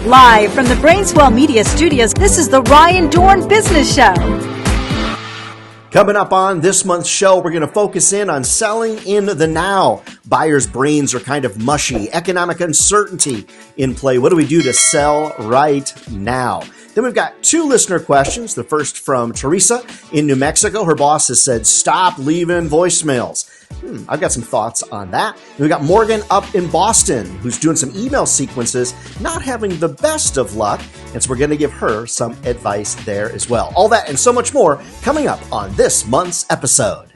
Live from the Brainswell Media Studios, this is the Ryan Dohrn Business Show. Coming up on this month's show, we're going to focus in on selling in the now. Buyers' brains are kind of mushy. Economic uncertainty in play. What do we do to sell right now? Then we've got two listener questions. The first from Teresa in New Mexico. Her boss has said, stop leaving voicemails. I've got some thoughts on that. And we got Morgan up in Boston, who's doing some email sequences, not having the best of luck. And so we're going to give her some advice there as well. All that and so much more coming up on this month's episode.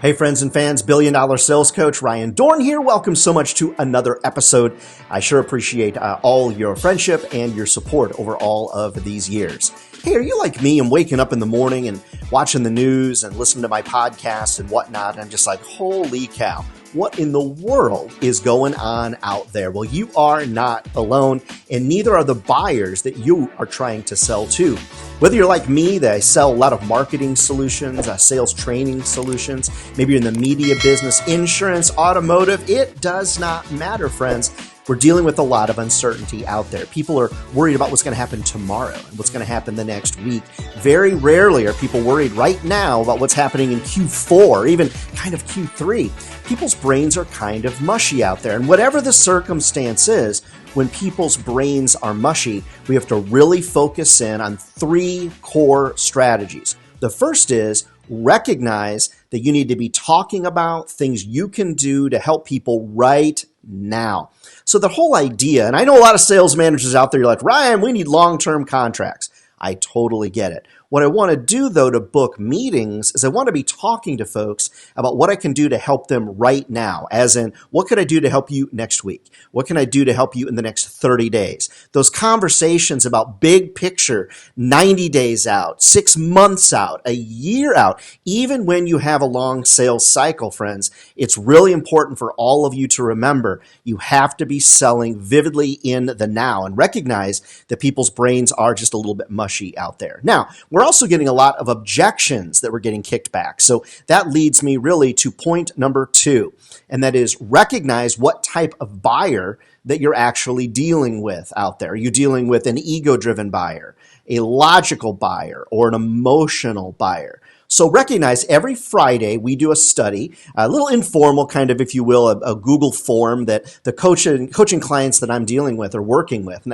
Hey friends and fans, Billion Dollar Sales Coach Ryan Dohrn here. Welcome so much to another episode. I sure appreciate all your friendship and your support over all of these years. Hey, are you like me? I'm waking up in the morning and watching the news and listening to my podcasts and whatnot. And I'm just like, holy cow, what in the world is going on out there? Well, you are not alone, and neither are the buyers that you are trying to sell to. Whether you're like me, that I sell a lot of marketing solutions, sales training solutions, maybe you're in the media business, insurance, automotive, it does not matter, friends. We're dealing with a lot of uncertainty out there. People are worried about what's going to happen tomorrow and what's going to happen the next week. Very rarely are people worried right now about what's happening in Q4 or even kind of Q3. People's brains are kind of mushy out there. And whatever the circumstance is, when people's brains are mushy, we have to really focus in on three core strategies. The first is recognize that you need to be talking about things you can do to help people right now. So the whole idea, and I know a lot of sales managers out there, you're like, Ryan, we need long-term contracts. I totally get it. What I want to do, though, to book meetings is I want to be talking to folks about what I can do to help them right now, as in, what could I do to help you next week? What can I do to help you in the next 30 days? Those conversations about big picture, 90 days out, 6 months out, a year out, even when you have a long sales cycle, friends, it's really important for all of you to remember you have to be selling vividly in the now and recognize that people's brains are just a little bit mushy out there. Now, we're also getting a lot of objections that we're getting kicked back. So that leads me really to point number 2, and that is recognize what type of buyer that you're actually dealing with out there. Are you dealing with an ego-driven buyer, a logical buyer, or an emotional buyer? So recognize every Friday we do a study, a little informal kind of, if you will, a Google form that the coaching clients that I'm dealing with or working with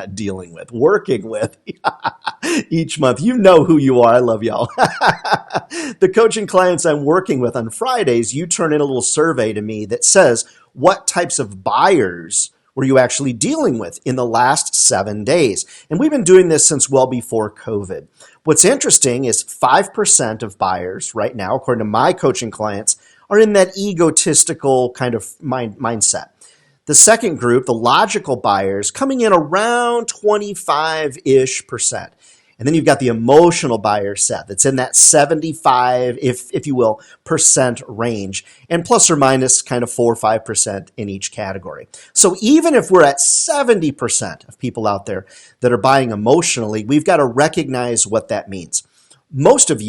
each month. You know who you are. I love y'all. The coaching clients I'm working with on Fridays, you turn in a little survey to me that says, what types of buyers were you actually dealing with in the last 7 days? And we've been doing this since well before COVID. What's interesting is 5% of buyers right now, according to my coaching clients, are in that egotistical kind of mindset. The second group, the logical buyers, coming in around 25-ish%. And then you've got the emotional buyer set that's in that 75, if you will, percent range, and plus or minus kind of 4 or 5% in each category. So even if we're at 70% of people out there that are buying emotionally, we've got to recognize what that means. Most of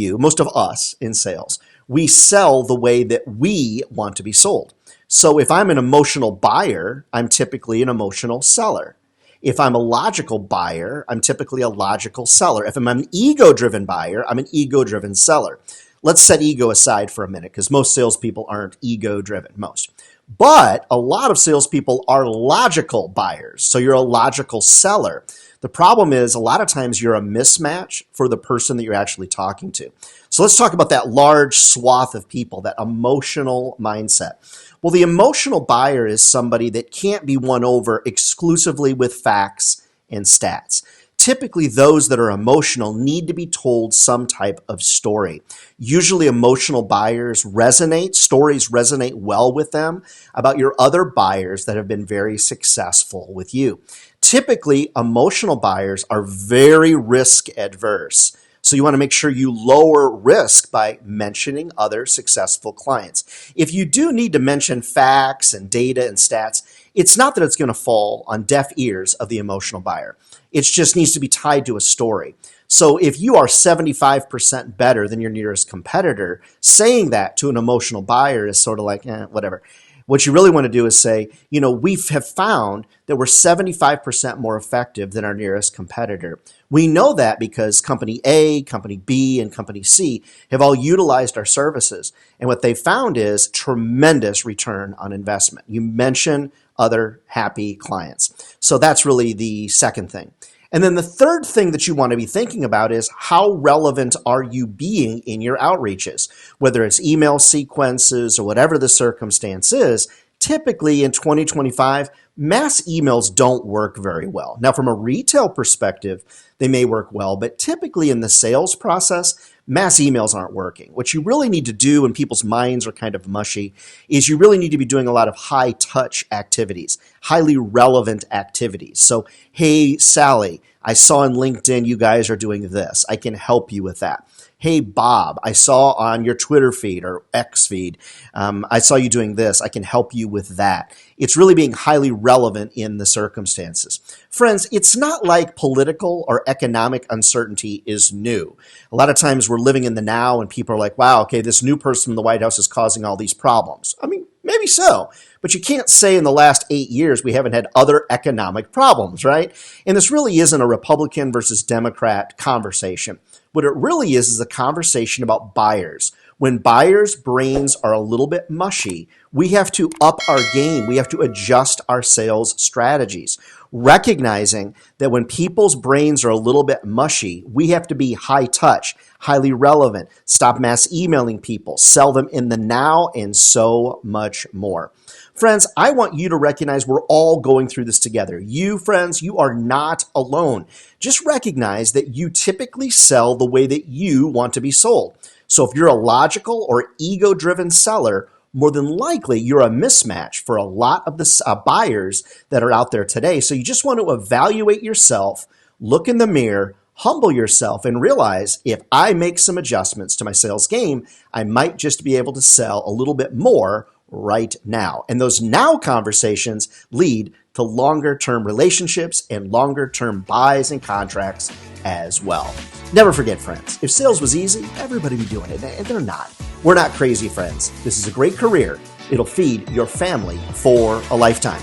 us in sales, we sell the way that we want to be sold. So if I'm an emotional buyer, I'm typically an emotional seller. If I'm a logical buyer, I'm typically a logical seller. If I'm an ego-driven buyer, I'm an ego-driven seller. Let's set ego aside for a minute because most salespeople aren't ego-driven, most. But a lot of salespeople are logical buyers, so you're a logical seller. The problem is a lot of times you're a mismatch for the person that you're actually talking to. So let's talk about that large swath of people, that emotional mindset. Well, the emotional buyer is somebody that can't be won over exclusively with facts and stats. Typically, those that are emotional need to be told some type of story. Usually, emotional buyers stories resonate well with them about your other buyers that have been very successful with you. Typically, emotional buyers are very risk adverse. So you want to make sure you lower risk by mentioning other successful clients. If you do need to mention facts and data and stats, it's not that it's going to fall on deaf ears of the emotional buyer. It just needs to be tied to a story. So if you are 75% better than your nearest competitor, saying that to an emotional buyer is sort of like, whatever. What you really want to do is say, we have found that we're 75% more effective than our nearest competitor. We know that because company A, company B, and company C have all utilized our services. And what they found is tremendous return on investment. You mention other happy clients. So that's really the second thing. And then the third thing that you want to be thinking about is how relevant are you being in your outreaches? Whether it's email sequences or whatever the circumstance is, typically in 2025, mass emails don't work very well. Now, from a retail perspective, they may work well, but typically in the sales process, mass emails aren't working. What you really need to do when people's minds are kind of mushy is you really need to be doing a lot of high touch activities, highly relevant activities. So, hey, Sally, I saw on LinkedIn you guys are doing this. I can help you with that. Hey, Bob, I saw on your Twitter feed or X feed, I saw you doing this. I can help you with that. It's really being highly relevant in the circumstances. Friends, it's not like political or economic uncertainty is new. A lot of times we're living in the now and people are like, wow, okay, this new person in the White House is causing all these problems. I mean, maybe so, but you can't say in the last 8 years we haven't had other economic problems, right? And this really isn't a Republican versus Democrat conversation. What it really is a conversation about buyers. When buyers' brains are a little bit mushy, we have to up our game. We have to adjust our sales strategies. Recognizing that when people's brains are a little bit mushy, we have to be high touch, highly relevant, stop mass emailing people, sell them in the now, and so much more. Friends, I want you to recognize we're all going through this together. You, friends, you are not alone. Just recognize that you typically sell the way that you want to be sold. So if you're a logical or ego-driven seller, more than likely you're a mismatch for a lot of the buyers that are out there today. So you just want to evaluate yourself, look in the mirror, humble yourself, and realize if I make some adjustments to my sales game, I might just be able to sell a little bit more right now. And those now conversations lead to longer term relationships and longer term buys and contracts as well. Never forget, friends, if sales was easy, everybody would be doing it. And they're not. We're not crazy, friends. This is a great career. It'll feed your family for a lifetime.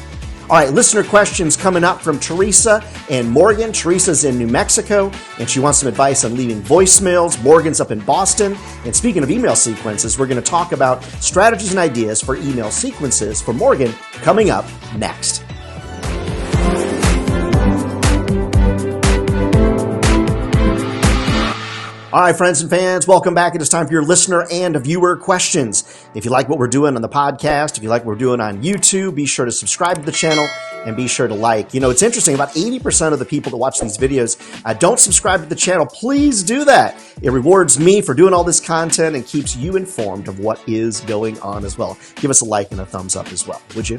All right, listener questions coming up from Teresa and Morgan. Teresa's in New Mexico, and she wants some advice on leaving voicemails. Morgan's up in Boston. And speaking of email sequences, we're going to talk about strategies and ideas for email sequences for Morgan coming up next. All right, friends and fans, welcome back. It is time for your listener and viewer questions. If you like what we're doing on the podcast, if you like what we're doing on YouTube, be sure to subscribe to the channel and be sure to like. It's interesting, about 80% of the people that watch these videos don't subscribe to the channel. Please do that. It rewards me for doing all this content and keeps you informed of what is going on as well. Give us a like and a thumbs up as well, would you?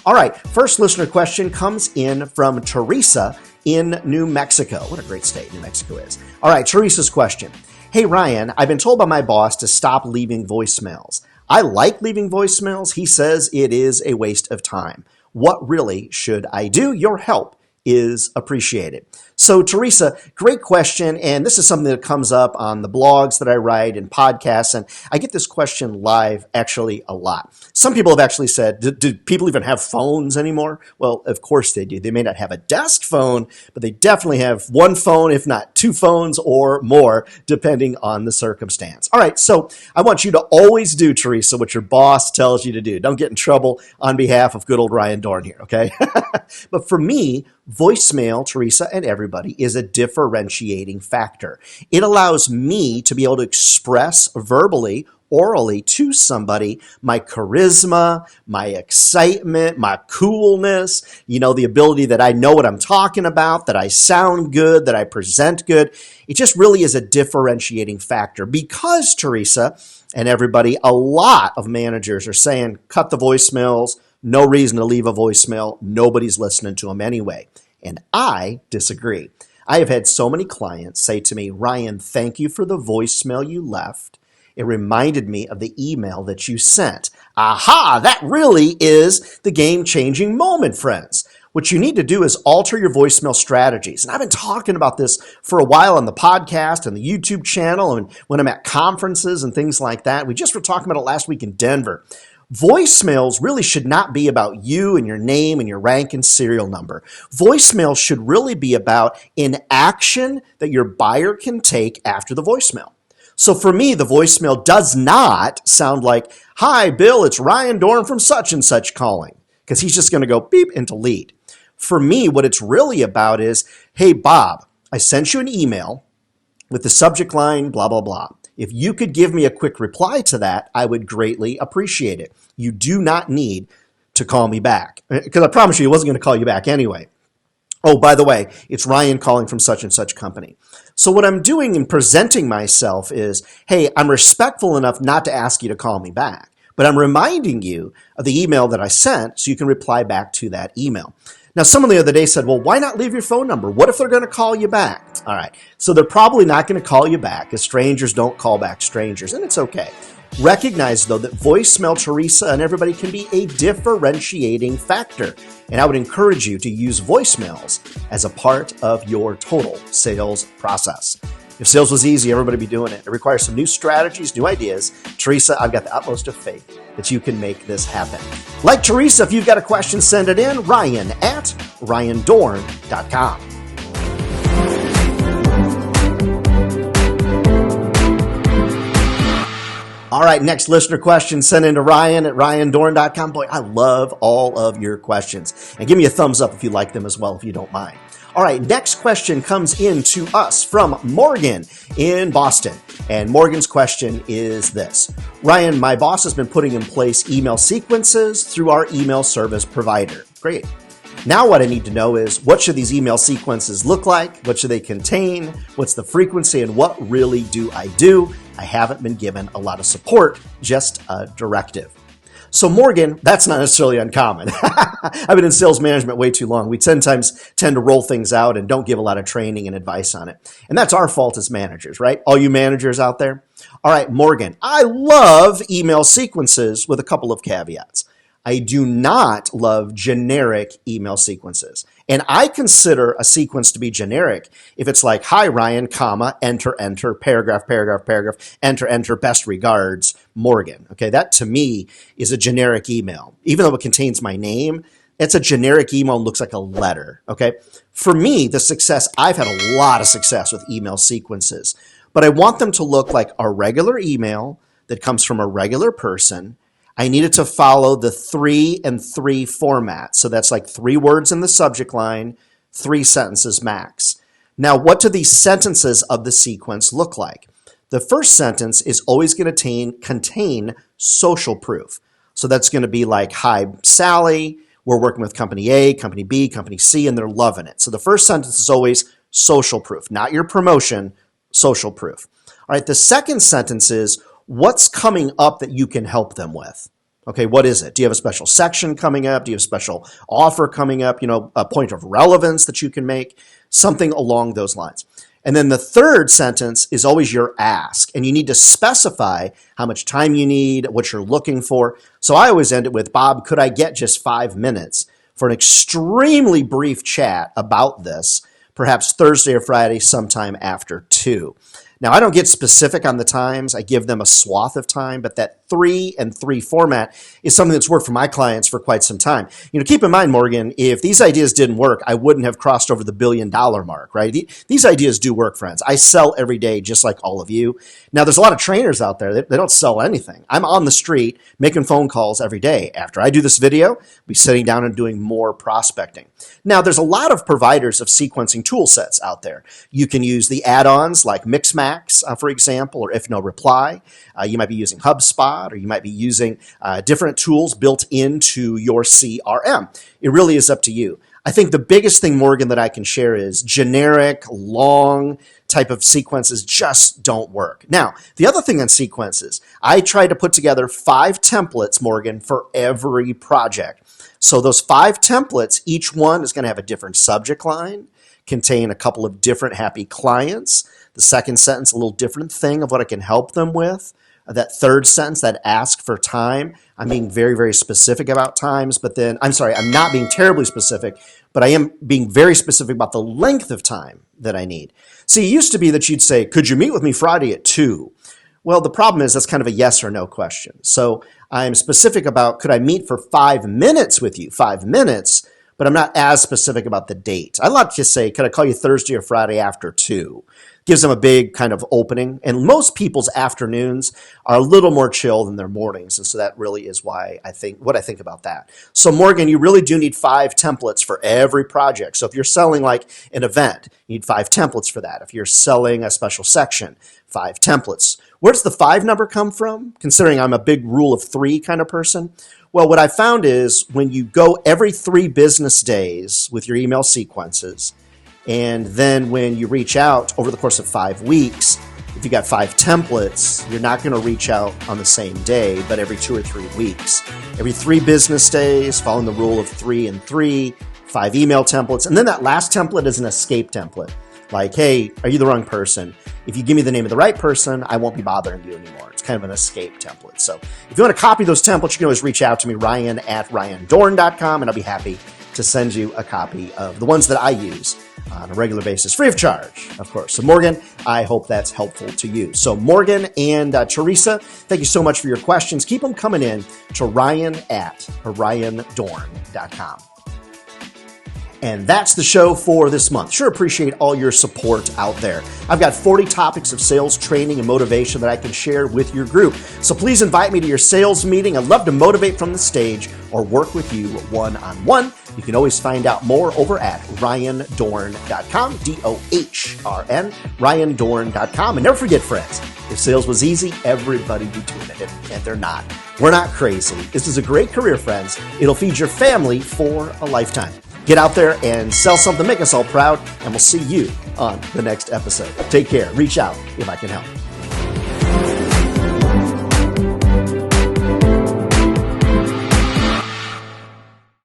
All right, first listener question comes in from Teresa in New Mexico. What a great state New Mexico is. All right, Teresa's question. Hey, Ryan, I've been told by my boss to stop leaving voicemails. I like leaving voicemails. He says it is a waste of time. What really should I do? Your help is appreciated. So, Teresa, great question. And this is something that comes up on the blogs that I write and podcasts. And I get this question live actually a lot. Some people have actually said, do people even have phones anymore? Well, of course they do. They may not have a desk phone, but they definitely have one phone, if not two phones or more, depending on the circumstance. All right. So I want you to always do, Teresa, what your boss tells you to do. Don't get in trouble on behalf of good old Ryan Dohrn here. Okay. But for me, voicemail, Teresa, and everybody is a differentiating factor. It allows me to be able to express verbally, orally to somebody my charisma, my excitement, my coolness, the ability that I know what I'm talking about, that I sound good, that I present good. It just really is a differentiating factor because, Teresa and everybody, a lot of managers are saying, cut the voicemails. No reason to leave a voicemail. Nobody's listening to them anyway. And I disagree. I have had so many clients say to me, Ryan, thank you for the voicemail you left. It reminded me of the email that you sent. Aha, that really is the game-changing moment, friends. what you need to do is alter your voicemail strategies. And I've been talking about this for a while on the podcast and the YouTube channel and when I'm at conferences and things like that. We just were talking about it last week in Denver. Voicemails really should not be about you and your name and your rank and serial number. Voicemails should really be about an action that your buyer can take after the voicemail. So for me, the voicemail does not sound like, "Hi, Bill, it's Ryan Dohrn from such and such calling," because he's just going to go beep and delete. For me, what it's really about is, "Hey, Bob, I sent you an email with the subject line, blah, blah, blah. If you could give me a quick reply to that, I would greatly appreciate it. You do not need to call me back." Because I promise you, he wasn't going to call you back anyway. "Oh, by the way, it's Ryan calling from such and such company." So what I'm doing in presenting myself is, hey, I'm respectful enough not to ask you to call me back, but I'm reminding you of the email that I sent so you can reply back to that email. Now, someone the other day said, "Well, why not leave your phone number? What if they're going to call you back?" All right, so they're probably not going to call you back, because strangers don't call back strangers, and it's okay. Recognize, though, that voicemail, Teresa, and everybody can be a differentiating factor. And I would encourage you to use voicemails as a part of your total sales process. If sales was easy, everybody would be doing it. It requires some new strategies, new ideas. Teresa, I've got the utmost of faith that you can make this happen. Like Teresa, if you've got a question, send it in, Ryan@RyanDohrn.com. All right, next listener question, send in to Ryan@RyanDohrn.com. Boy, I love all of your questions. And give me a thumbs up if you like them as well, if you don't mind. All right, next question comes in to us from Morgan in Boston. And Morgan's question is this: "Ryan, my boss has been putting in place email sequences through our email service provider." Great. Now what I need to know is, what should these email sequences look like? What should they contain? What's the frequency? And what really do I do? I haven't been given a lot of support, just a directive. So Morgan, that's not necessarily uncommon. I've been in sales management way too long. We sometimes tend to roll things out and don't give a lot of training and advice on it. And that's our fault as managers, right? All you managers out there. All right, Morgan, I love email sequences with a couple of caveats. I do not love generic email sequences. And I consider a sequence to be generic if it's like, "Hi, Ryan, comma, enter, enter, paragraph, paragraph, paragraph, enter, enter, best regards, Morgan." Okay, that to me is a generic email. Even though it contains my name, it's a generic email and looks like a letter. Okay, for me, I've had a lot of success with email sequences, but I want them to look like a regular email that comes from a regular person. I need it to follow the 3 and 3 format. So that's like 3 words in the subject line, 3 sentences max. Now, what do these sentences of the sequence look like? The first sentence is always going to contain social proof. So that's going to be like, "Hi, Sally, we're working with company A, company B, company C, and they're loving it." So the first sentence is always social proof, not your promotion, social proof. All right, the second sentence is, what's coming up that you can help them with? Okay, what is it? Do you have a special section coming up? Do you have a special offer coming up? A point of relevance that you can make? Something along those lines. And then the third sentence is always your ask. And you need to specify how much time you need, what you're looking for. So I always end it with, "Bob, could I get just 5 minutes for an extremely brief chat about this, perhaps Thursday or Friday sometime after 2. Now, I don't get specific on the times. I give them a swath of time, but that 3 and 3 format is something that's worked for my clients for quite some time. Keep in mind, Morgan, if these ideas didn't work, I wouldn't have crossed over the $1 billion mark, right? These ideas do work, friends. I sell every day, just like all of you. Now, there's a lot of trainers out there that they don't sell anything. I'm on the street making phone calls every day. After I do this video, I'll be sitting down and doing more prospecting. Now, there's a lot of providers of sequencing tool sets out there. You can use the add-ons like Mixmax, for example, or If No Reply. You might be using HubSpot, or you might be using different tools built into your CRM. It really is up to you. I think the biggest thing, Morgan, that I can share is generic, long type of sequences just don't work. Now, the other thing on sequences, I try to put together 5 templates, Morgan, for every project. So those 5 templates, each one is going to have a different subject line, contain a couple of different happy clients. The second sentence, a little different thing of what I can help them with. that third sentence, that ask for time, I'm being very, very specific about times, but then, I'm not being terribly specific, but I am being very specific about the length of time that I need. See, it used to be that you'd say, could you meet with me Friday at 2? Well, the problem is that's kind of a yes or no question. So I'm specific about, could I meet for 5 minutes with you? 5 minutes, but I'm not as specific about the date. I like to say, could I call you Thursday or Friday after 2? Gives them a big kind of opening. And most people's afternoons are a little more chill than their mornings. And so that really is why I think about that. So Morgan, you really do need 5 templates for every project. So if you're selling like an event, you need 5 templates for that. If you're selling a special section, 5 templates. Where does the 5 number come from? Considering I'm a big rule of 3 kind of person. Well, what I found is when you go every 3 business days with your email sequences, and then when you reach out over the course of 5 weeks, if you got 5 templates, you're not going to reach out on the same day, but every 2 or 3 weeks. Every 3 business days, following the rule of 3 and 3, 5 email templates. And then that last template is an escape template. Like, hey, are you the wrong person? If you give me the name of the right person, I won't be bothering you anymore. It's kind of an escape template. So if you want to copy those templates, you can always reach out to me, Ryan@RyanDohrn.com, and I'll be happy to send you a copy of the ones that I use on a regular basis, free of charge, of course. So Morgan, I hope that's helpful to you. So Morgan and Teresa, thank you so much for your questions. Keep them coming in to Ryan@RyanDohrn.com. And that's the show for this month. Sure appreciate all your support out there. I've got 40 topics of sales training and motivation that I can share with your group. So please invite me to your sales meeting. I'd love to motivate from the stage or work with you one-on-one. You can always find out more over at RyanDohrn.com, DOHRN, RyanDohrn.com. And never forget, friends, if sales was easy, everybody would be doing it, and they're not. We're not crazy. This is a great career, friends. It'll feed your family for a lifetime. Get out there and sell something, make us all proud, and we'll see you on the next episode. Take care. Reach out if I can help.